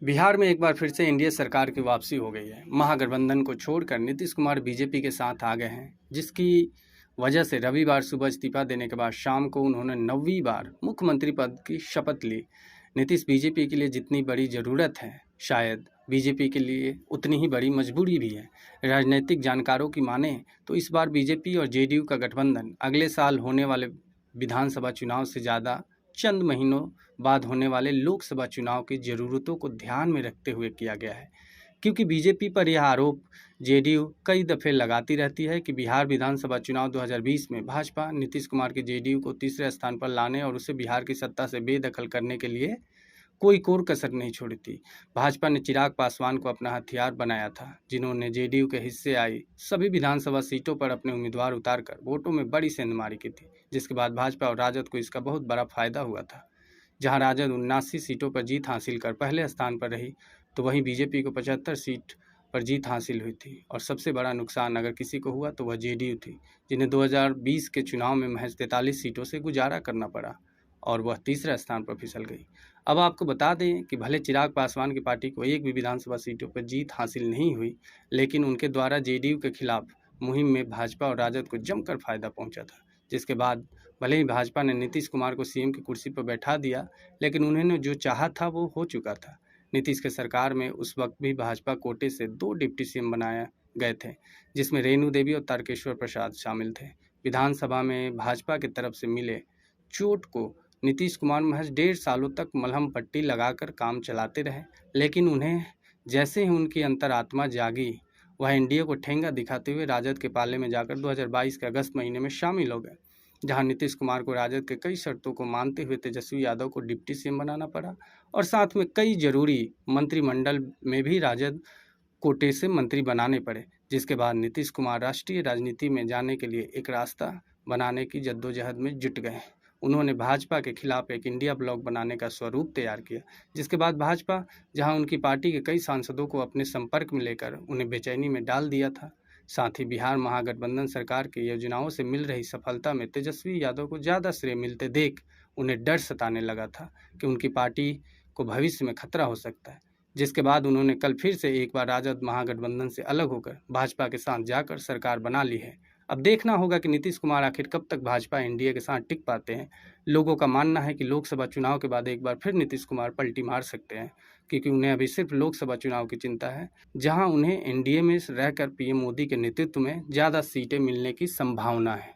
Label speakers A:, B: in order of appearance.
A: बिहार में एक बार फिर से एनडीए सरकार की वापसी हो गई है। महागठबंधन को छोड़कर नीतीश कुमार बीजेपी के साथ आ गए हैं, जिसकी वजह से रविवार सुबह इस्तीफा देने के बाद शाम को उन्होंने 9वीं बार मुख्यमंत्री पद की शपथ ली। नीतीश बीजेपी के लिए जितनी बड़ी ज़रूरत है, शायद बीजेपी के लिए उतनी ही बड़ी मजबूरी भी है। राजनीतिक जानकारों की माने तो इस बार बीजेपी और जेडीयू का गठबंधन अगले साल होने वाले विधानसभा चुनाव से ज़्यादा चंद महीनों बाद होने वाले लोकसभा चुनाव की ज़रूरतों को ध्यान में रखते हुए किया गया है, क्योंकि बीजेपी पर यह आरोप जेडीयू कई दफ़े लगाती रहती है कि बिहार विधानसभा चुनाव 2020 में भाजपा नीतीश कुमार के जेडीयू को तीसरे स्थान पर लाने और उसे बिहार की सत्ता से बेदखल करने के लिए कोई कोर कसर नहीं छोड़ी थी। भाजपा ने चिराग पासवान को अपना हथियार बनाया था, जिन्होंने जेडीयू के हिस्से आई सभी विधानसभा सीटों पर अपने उम्मीदवार उतारकर वोटों में बड़ी सेंधमारी की थी, जिसके बाद भाजपा और राजद को इसका बहुत बड़ा फायदा हुआ था। जहां राजद 79 सीटों पर जीत हासिल कर पहले स्थान पर रही, तो वहीं बीजेपी को 75 सीट पर जीत हासिल हुई थी। और सबसे बड़ा नुकसान अगर किसी को हुआ तो वह जेडीयू थी, जिन्हें 2020 के चुनाव में महज 43 सीटों से गुजारा करना पड़ा और वह तीसरे स्थान पर फिसल गई। अब आपको बता दें कि भले चिराग पासवान की पार्टी को एक भी विधानसभा सीटों पर जीत हासिल नहीं हुई, लेकिन उनके द्वारा जेडीयू के खिलाफ मुहिम में भाजपा और राजद को जमकर फायदा पहुंचा था, जिसके बाद भले ही भाजपा ने नीतीश कुमार को सीएम की कुर्सी पर बैठा दिया, लेकिन उन्होंने जो चाहा था वो हो चुका था। नीतीश के सरकार में उस वक्त भी भाजपा कोटे से 2 डिप्टी सीएम बनाए गए थे, जिसमें रेणु देवी और तारकेश्वर प्रसाद शामिल थे। विधानसभा में भाजपा की तरफ से मिले चोट को नीतीश कुमार महज 1.5 सालों तक मलहम पट्टी लगाकर काम चलाते रहे, लेकिन उन्हें जैसे ही उनकी अंतरात्मा जागी, वह एनडीए को ठेंगा दिखाते हुए राजद के पाले में जाकर 2022 के अगस्त महीने में शामिल हो गए, जहां नीतीश कुमार को राजद के कई शर्तों को मानते हुए तेजस्वी यादव को डिप्टी सीएम बनाना पड़ा और साथ में कई जरूरी मंत्रिमंडल में भी राजद कोटे से मंत्री बनाने पड़े, जिसके बाद नीतीश कुमार राष्ट्रीय राजनीति में जाने के लिए एक रास्ता बनाने की जद्दोजहद में जुट गए। उन्होंने भाजपा के खिलाफ एक इंडिया ब्लॉक बनाने का स्वरूप तैयार किया, जिसके बाद भाजपा जहां उनकी पार्टी के कई सांसदों को अपने संपर्क में लेकर उन्हें बेचैनी में डाल दिया था, साथ ही बिहार महागठबंधन सरकार की योजनाओं से मिल रही सफलता में तेजस्वी यादव को ज़्यादा श्रेय मिलते देख उन्हें डर सताने लगा था कि उनकी पार्टी को भविष्य में खतरा हो सकता है, जिसके बाद उन्होंने कल फिर से एक बार राजद महागठबंधन से अलग होकर भाजपा के साथ जाकर सरकार बना ली है। अब देखना होगा कि नीतीश कुमार आखिर कब तक भाजपा एनडीए के साथ टिक पाते हैं। लोगों का मानना है कि लोकसभा चुनाव के बाद एक बार फिर नीतीश कुमार पलटी मार सकते हैं, क्योंकि उन्हें अभी सिर्फ लोकसभा चुनाव की चिंता है, जहां उन्हें एनडीए में रहकर पीएम मोदी के नेतृत्व में ज़्यादा सीटें मिलने की संभावना है।